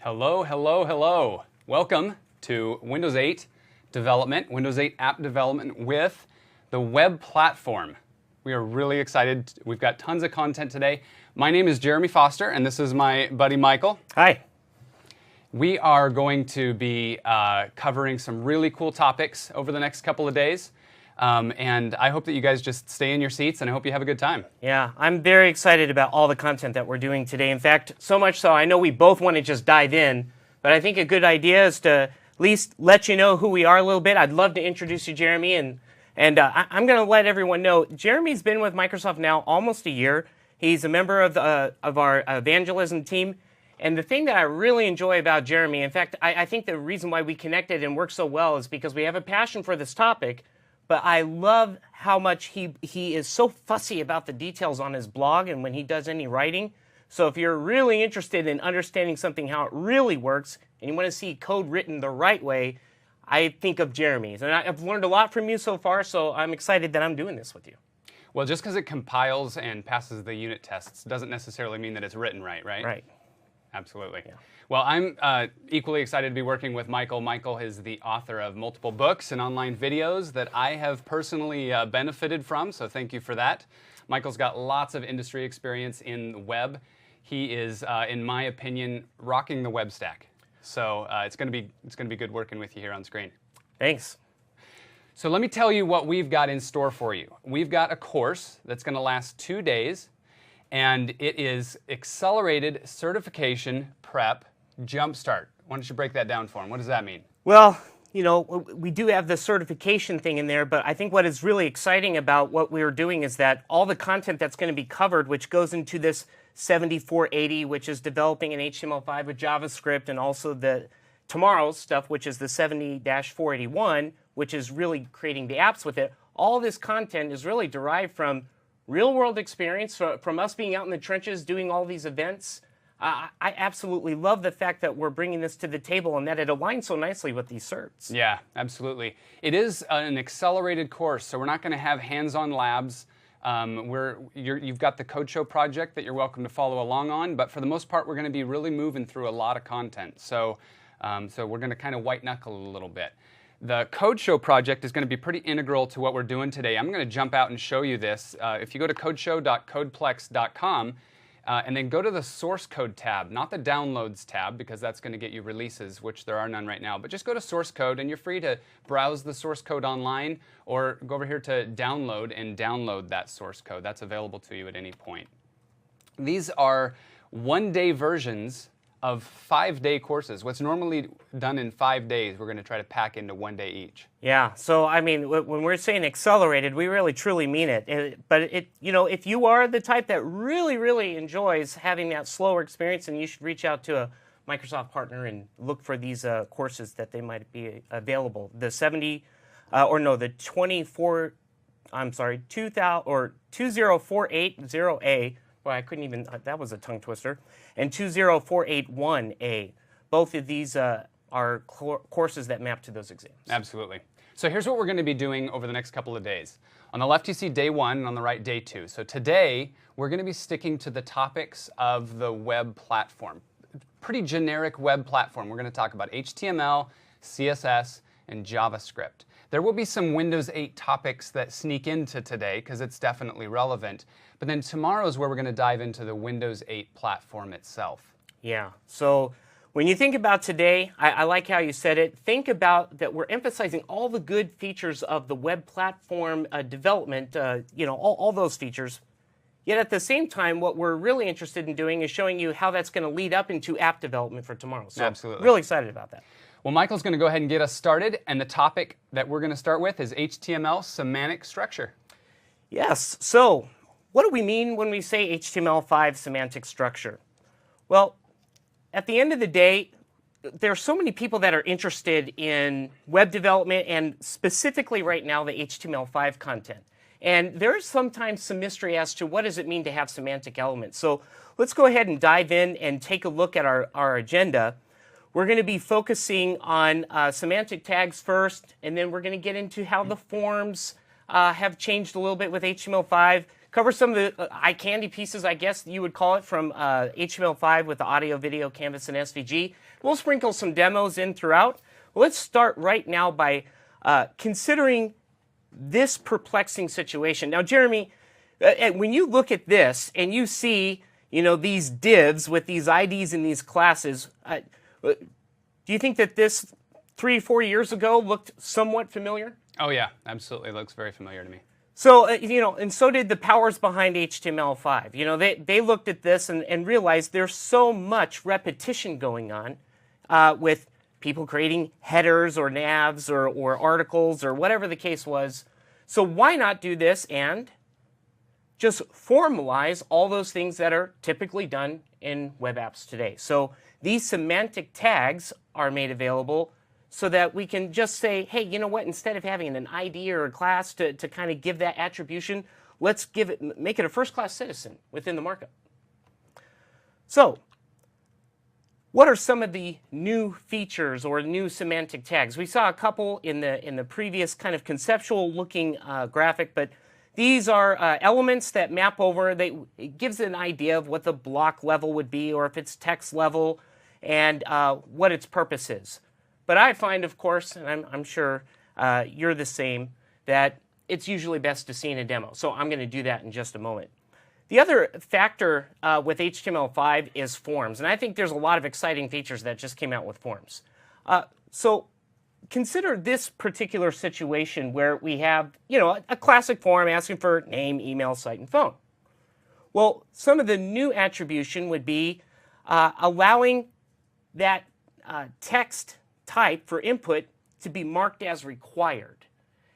Hello, hello, hello. Welcome to Windows 8 development, Windows 8 app development with the web platform. We are really excited. We've got tons of content today. My name is Jeremy Foster, and this is my buddy Michael. Hi. We are going to be covering some really cool topics over the next couple of days. And I hope that you guys just stay in your seats, and I hope you have a good time. Yeah, I'm very excited about all the content that we're doing today. In fact, so much so I know we both want to just dive in, but I think a good idea is to at least let you know who we are a little bit. I'd love to introduce you, Jeremy, and I'm going to let everyone know Jeremy's been with Microsoft now almost a year. He's a member of our evangelism team. And the thing that I really enjoy about Jeremy, in fact, I think the reason why we connected and worked so well is because we have a passion for this topic. But I love how much he is so fussy about the details on his blog and when he does any writing. So if you're really interested in understanding something, how it really works, and you want to see code written the right way, I think of Jeremy's. And I've learned a lot from you so far, so I'm excited that I'm doing this with you. Well, just because it compiles and passes the unit tests doesn't necessarily mean that it's written right, right? Right. Absolutely. Yeah. Well, I'm equally excited to be working with Michael. Michael is the author of multiple books and online videos that I have personally benefited from, so thank you for that. Michael's got lots of industry experience in the web. He is, in my opinion, rocking the web stack. So it's going to be good working with you here on screen. Thanks. So let me tell you what we've got in store for you. We've got a course that's going to last 2 days. And it is Accelerated Certification Prep Jumpstart. Why don't you break that down for him? What does that mean? Well, you know, we do have the certification thing in there, but I think what is really exciting about what we're doing is that all the content that's going to be covered, which goes into this 7480, which is developing in HTML5 with JavaScript, and also the tomorrow's stuff, which is the 70-481, which is really creating the apps with it. All this content is really derived from real-world experience, from us being out in the trenches doing all these events. I absolutely love the fact that we're bringing this to the table and that it aligns so nicely with these certs. Yeah, absolutely. It is an accelerated course, so we're not going to have hands-on labs. You've got the Code Show project that you're welcome to follow along on, but for the most part, we're going to be really moving through a lot of content. So we're going to kind of white-knuckle a little bit. The Code Show project is going to be pretty integral to what we're doing today. I'm going to jump out and show you this. If you go to codeshow.codeplex.com and then go to the source code tab, not the downloads tab, because that's going to get you releases, which there are none right now, but just go to source code, and you're free to browse the source code online or go over here to download and download that source code. That's available to you at any point. These are one-day versions of 5-day courses. What's normally done in 5 days, we're going to try to pack into 1 day each. Yeah, so I mean, when we're saying accelerated, we really truly mean it. But you know, if you are the type that really, really enjoys having that slower experience, then you should reach out to a Microsoft partner and look for these courses that they might be available. The 2048-0A. Well, I couldn't even, that was a tongue twister. And 20481A. Both of these are courses that map to those exams. Absolutely. So here's what we're going to be doing over the next couple of days. On the left, you see day 1, and on the right, day 2. So today, we're going to be sticking to the topics of the web platform. Pretty generic web platform. We're going to talk about HTML, CSS, and JavaScript. There will be some Windows 8 topics that sneak into today because it's definitely relevant. But then tomorrow is where we're going to dive into the Windows 8 platform itself. Yeah. So when you think about today, I like how you said it. Think about that we're emphasizing all the good features of the web platform development, you know, all those features. Yet at the same time, what we're really interested in doing is showing you how that's going to lead up into app development for tomorrow. So absolutely. Really excited about that. Well, Michael's going to go ahead and get us started, and the topic that we're going to start with is HTML semantic structure. Yes. So what do we mean when we say HTML5 semantic structure? Well, at the end of the day, there are so many people that are interested in web development and specifically right now the HTML5 content. And there's sometimes some mystery as to what does it mean to have semantic elements. So let's go ahead and dive in and take a look at our agenda. We're going to be focusing on semantic tags first, and then we're going to get into how the forms have changed a little bit with HTML5. cover some of the eye candy pieces, I guess you would call it, from HTML5 with the audio, video, canvas, and SVG. We'll sprinkle some demos in throughout. Let's start right now by considering this perplexing situation. Now, Jeremy, when you look at this and you see, these divs with these IDs in these classes, do you think that this 3 or 4 years ago looked somewhat familiar? Oh yeah, absolutely. It looks very familiar to me. So, and so did the powers behind HTML5. They looked at this and realized there's so much repetition going on with people creating headers or navs or articles or whatever the case was. So why not do this and just formalize all those things that are typically done in web apps today? So these semantic tags are made available so that we can just say, hey, you know what, instead of having an ID or a class to kind of give that attribution, let's make it a first-class citizen within the markup. So what are some of the new features or new semantic tags? We saw a couple in the previous kind of conceptual-looking graphic, but these are elements that map over. It gives an idea of what the block level would be, or if it's text level, and what its purpose is. But I find, of course, and I'm sure you're the same, that it's usually best to see in a demo. So I'm going to do that in just a moment. The other factor with HTML5 is forms. And I think there's a lot of exciting features that just came out with forms. So consider this particular situation where we have, a classic form asking for name, email, site, and phone. Well, some of the new attribution would be allowing that text type for input to be marked as required.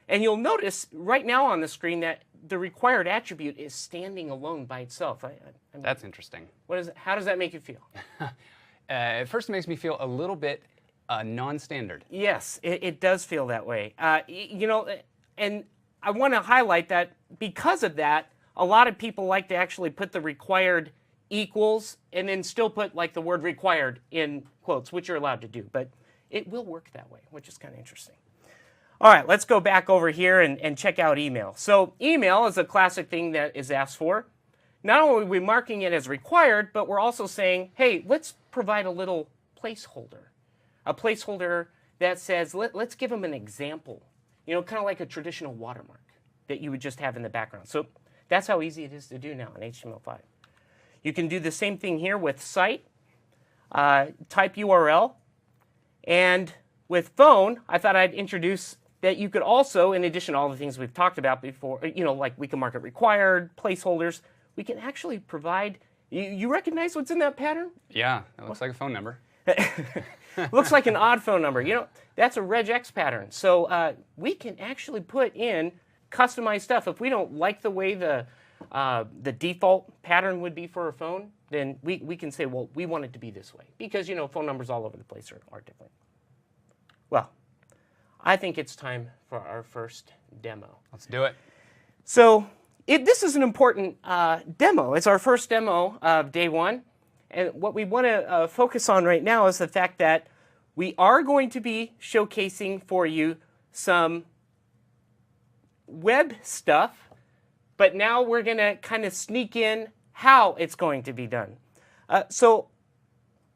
And you'll notice right now on the screen that the required attribute is standing alone by itself. That's interesting. How does that make you feel? At first, it makes me feel a little bit non-standard. Yes, it does feel that way. And I want to highlight that because of that, a lot of people like to actually put the required equals and then still put like the word required in quotes, which you're allowed to do. But it will work that way, which is kind of interesting. All right, let's go back over here and check out email. So email is a classic thing that is asked for. Not only are we marking it as required, but we're also saying, hey, let's provide a little placeholder. A placeholder that says, let's give them an example. Kind of like a traditional watermark that you would just have in the background. So that's how easy it is to do now in HTML5. You can do the same thing here with site, type URL, and with phone, I thought I'd introduce that you could also, in addition to all the things we've talked about before, like we can mark it required, placeholders, we can actually provide, you recognize what's in that pattern? Yeah, it looks like a phone number. Looks like an odd phone number. That's a regex pattern. So we can actually put in customized stuff. If we don't like the way the default pattern would be for a phone, then we can say, well, we want it to be this way. Because, phone numbers all over the place are different. Well, I think it's time for our first demo. Let's do it. So this is an important demo. It's our first demo of day one. And what we want to focus on right now is the fact that we are going to be showcasing for you some web stuff, but now we're going to kind of sneak in how it's going to be done. So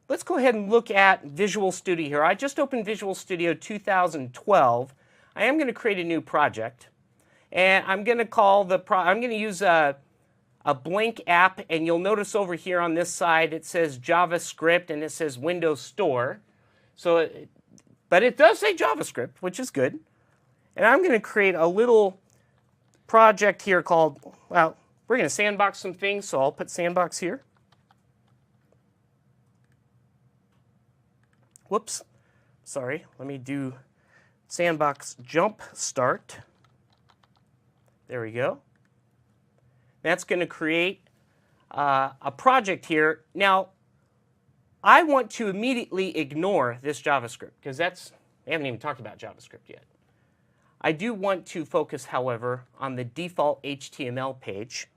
let's go ahead and look at Visual Studio here. I just opened Visual Studio 2012. I am going to create a new project, and I'm going to call I'm going to use a blank app, and you'll notice over here on this side it says JavaScript and it says Windows Store. But it does say JavaScript, which is good. And I'm going to create a little project here called, well, we're going to sandbox some things, so I'll put sandbox here. Whoops, sorry, let me do sandbox jump start. There we go. That's going to create a project here. Now, I want to immediately ignore this JavaScript because we haven't even talked about JavaScript yet. I do want to focus, however, on the default HTML page.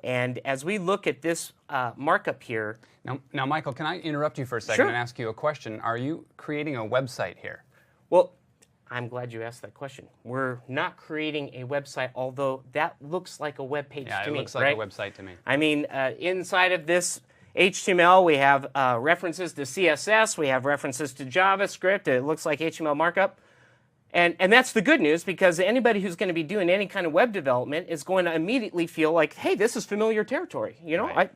And as we look at this markup here... Now, Michael, can I interrupt you for a second Sure. and ask you a question? Are you creating a website here? Well, I'm glad you asked that question. We're not creating a website, although that looks like a web page to me. Yeah, it looks like right? a website to me. I mean, inside of this HTML, we have references to CSS, we have references to JavaScript. It looks like HTML markup. And that's the good news, because anybody who's going to be doing any kind of web development is going to immediately feel like, hey, this is familiar territory. You know, Right.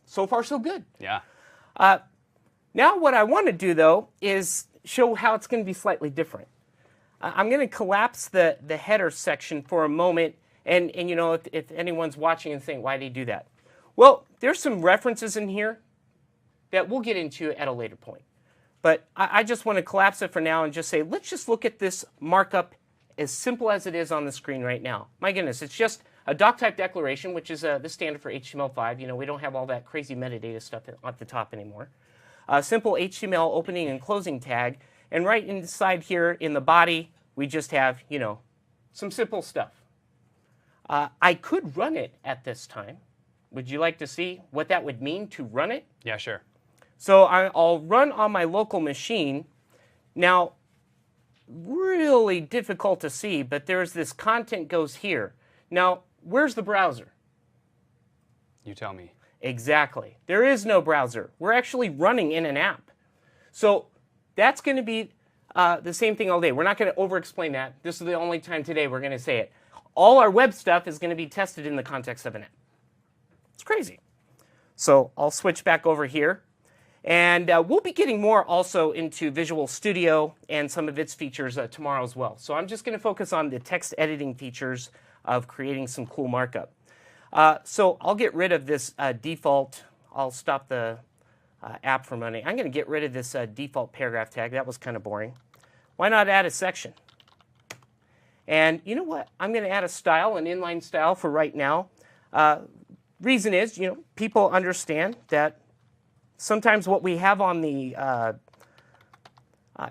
So far so good. Yeah. Now what I want to do, though, is show how it's going to be slightly different. I'm going to collapse the header section for a moment, and you know, if anyone's watching and saying, why did he do that? Well, there's some references in here that we'll get into at a later point. But I just want to collapse it for now and just say, let's just look at this markup as simple as it is on the screen right now. My goodness, it's just a doc type declaration, which is the standard for HTML5. You know, we don't have all that crazy metadata stuff at the top anymore. A simple HTML opening and closing tag. And right inside here in the body, we just have, you know, some simple stuff. I could run it at this time. Would you like to see what that would mean to run it? Yeah, sure. So I'll run on my local machine. Now, really difficult to see, but there's this content goes here. Now, where's the browser? You tell me. Exactly. There is no browser. We're actually running in an app. So that's going to be the same thing all day. We're not going to over-explain that. This is the only time today we're going to say it. All our web stuff is going to be tested in the context of an app. It's crazy. So I'll switch back over here. And we'll be getting more also into Visual Studio and some of its features tomorrow as well. So I'm just going to focus on the text editing features of creating some cool markup. So I'll get rid of this default. I'll stop the app from running. I'm going to get rid of this default paragraph tag. That was kind of boring. Why not add a section? And you know what? I'm going to add a style, an inline style for right now. Reason is, you know, people understand that sometimes what we have on the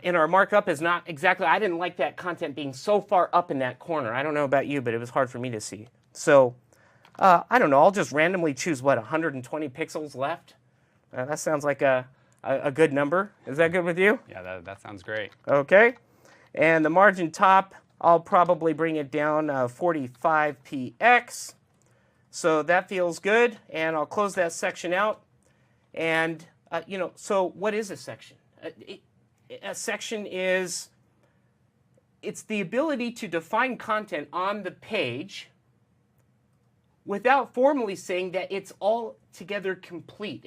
in our markup is not exactly. I didn't like that content being so far up in that corner. I don't know about you, but it was hard for me to see. So I don't know. I'll just randomly choose what 120 pixels left. That sounds like a good number. Is that good with you? Yeah, that sounds great. Okay. And the margin top, I'll probably bring it down 45px. So that feels good. And I'll close that section out. And, you know, so what is a section? A section is, it's the ability to define content on the page without formally saying that it's all together complete,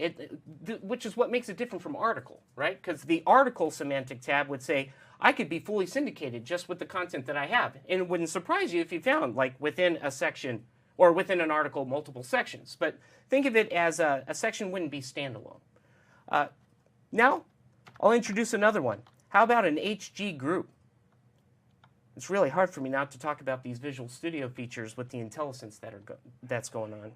which is what makes it different from article, right? Because the article semantic tab would say, I could be fully syndicated just with the content that I have. And it wouldn't surprise you if you found, like, within a section or within an article, multiple sections. But think of it as a section wouldn't be standalone. Now, I'll introduce another one. How about an HG group? It's really hard for me not to talk about these Visual Studio features with the IntelliSense that's going on.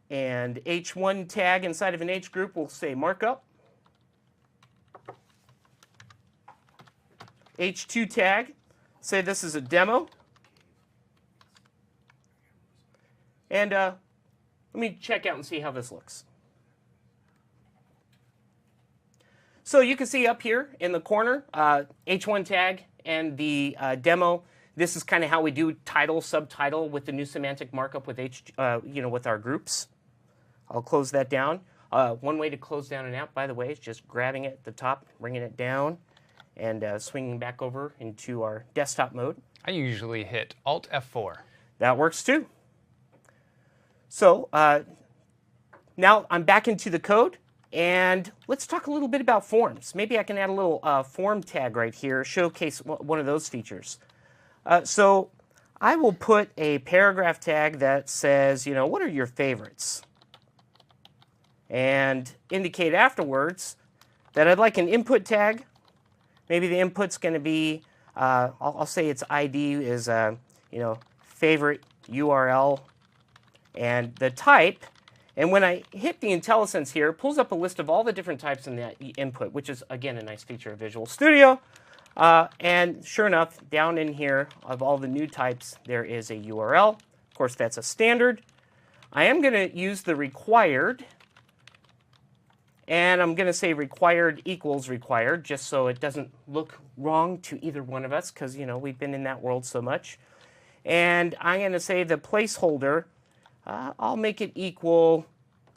And H1 tag inside of an H group will say markup. H2 tag, say this is a demo. And let me check out and see how this looks. So you can see up here in the corner, H1 tag and the demo. This is kind of how we do title, subtitle with the new semantic markup with with our groups. I'll close that down. One way to close down an app, by the way, is just grabbing it at the top, bringing it down, and swinging back over into our desktop mode. I usually hit Alt F4. That works too. So now I'm back into the code, and let's talk a little bit about forms. Maybe I can add a little form tag right here, showcase one of those features. So I will put a paragraph tag that says, you know, what are your favorites? And indicate afterwards that I'd like an input tag. Maybe the input's going to be, I'll say its ID is, favorite URL. And the type, and when I hit the IntelliSense here, it pulls up a list of all the different types in that input, which is, again, a nice feature of Visual Studio. And sure enough, down in here of all the new types, there is a URL. Of course, that's a standard. I am going to use the required, And I'm going to say required equals required, just so it doesn't look wrong to either one of us, because, you know, we've been in that world so much. And I'm going to say the placeholder, I'll make it equal,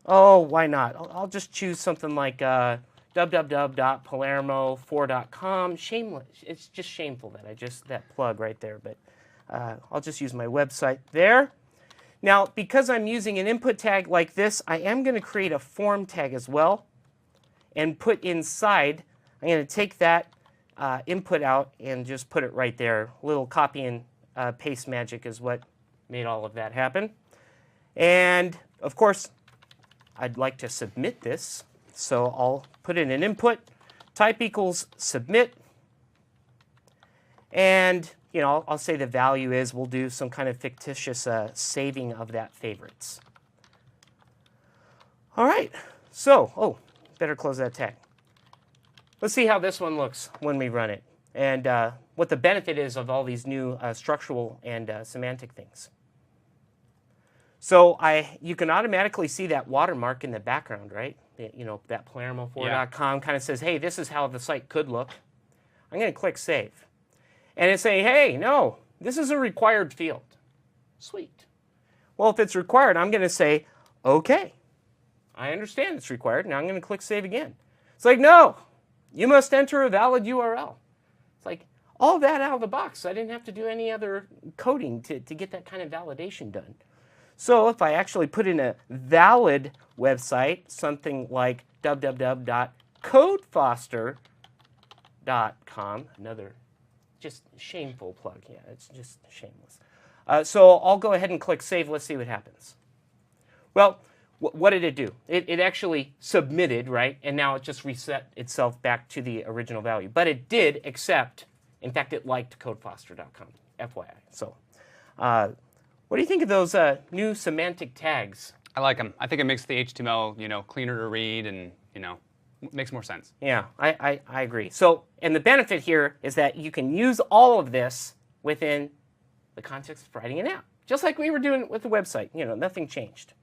oh, why not? I'll just choose something like www.palermo4.com. Shameless. It's just shameful that that plug right there, but I'll just use my website there. Now, because I'm using an input tag like this, I am going to create a form tag as well and put inside. I'm going to take that input out and just put it right there. A little copy and paste magic is what made all of that happen. And, of course, I'd like to submit this. So I'll put in an input, type equals submit, and you know, I'll say the value is, we'll do some kind of fictitious saving of that favorites. All right, so, oh, better close that tag. Let's see how this one looks when we run it, and what the benefit is of all these new structural and semantic things. So you can automatically see that watermark in the background, right? You know, that Palermo4.com kind of says, hey, this is how the site could look. I'm going to click Save. And it's saying, hey, no, this is a required field. Sweet. Well, if it's required, I'm going to say, OK. I understand it's required. Now I'm going to click Save again. It's like, no, you must enter a valid URL. It's like, all that out of the box. I didn't have to do any other coding to get that kind of validation done. So if I actually put in a valid website, something like www.codefoster.com, another just shameful plug. Yeah, it's just shameless. So I'll go ahead and click Save. Let's see what happens. Well, what did it do? It actually submitted, right? And now it just reset itself back to the original value. But it did accept, in fact, it liked codefoster.com, FYI. So what do you think of those new semantic tags? I like them. I think it makes the HTML, you know, cleaner to read and, you know, makes more sense. Yeah, I agree. So, and the benefit here is that you can use all of this within the context of writing an app, just like we were doing with the website. You know, nothing changed.